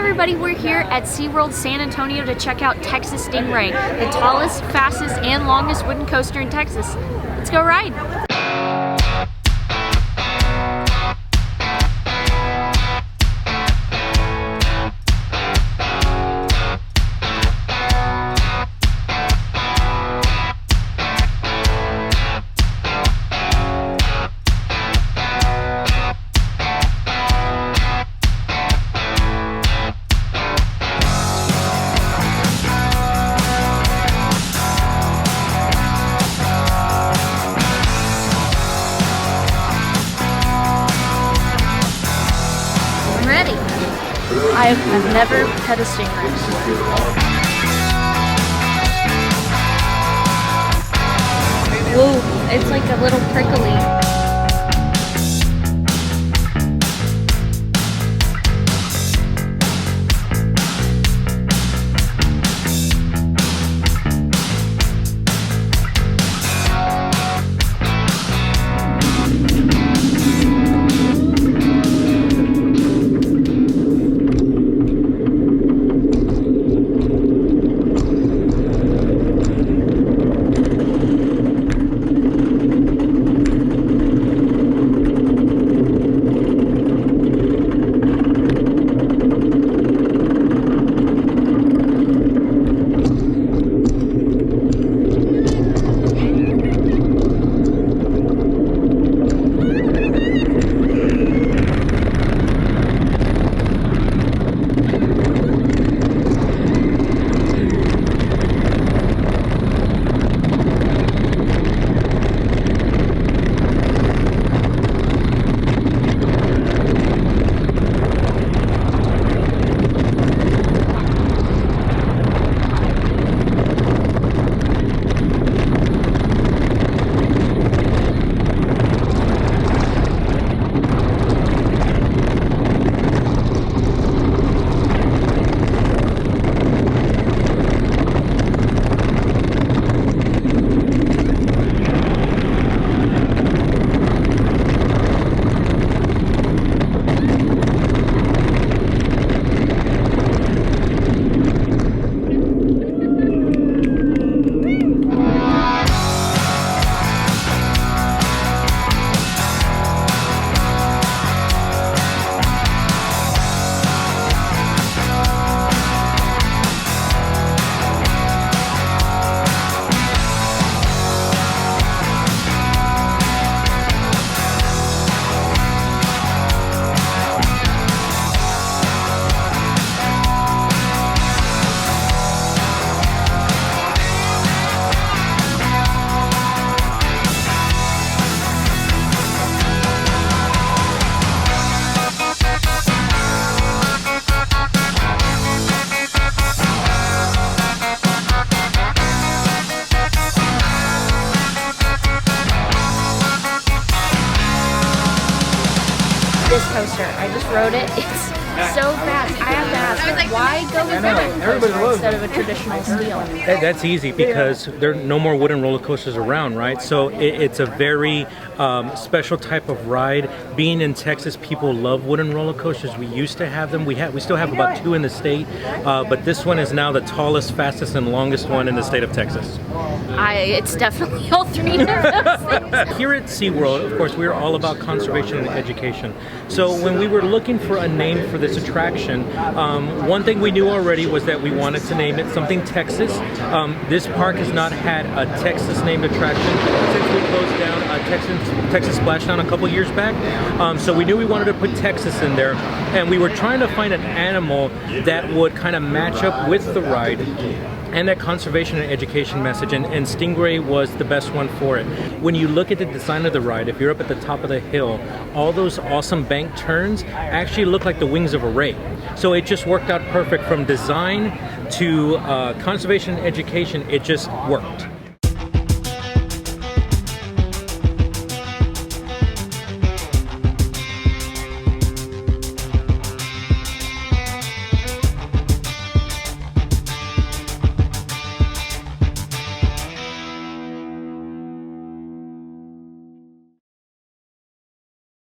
everybody, we're here at SeaWorld San Antonio to check out Texas Stingray, the tallest, fastest, and longest wooden coaster in Texas. Let's go ride! Ready. I've never had a Stingray. Whoa, it's like a little prickly. This coaster, I just rode it. It's so fast. I have to ask, why go with that coaster instead of a traditional steel? That's easy because there are no more wooden roller coasters around, right? So it's a very special type of ride. Being in Texas, people love wooden roller coasters. We used to have them. We still have about 2 in the state, but this one is now the tallest, fastest, and longest one in the state of Texas. It's definitely all 3 of those things. Here at SeaWorld, of course, we're all about conservation and education. So when we were looking for a name for this attraction, one thing we knew already was that we wanted to name it something Texas. This park has not had a Texas named attraction since we closed down Texas Splashdown a couple years back. So we knew we wanted to put Texas in there, and we were trying to find an animal that would kind of match up with the ride and that conservation and education message, and Stingray was the best one for it. When you look at the design of the ride, if you're up at the top of the hill, all those awesome bank turns actually look like the wings of a ray. So it just worked out perfect from design to conservation and education. It just worked.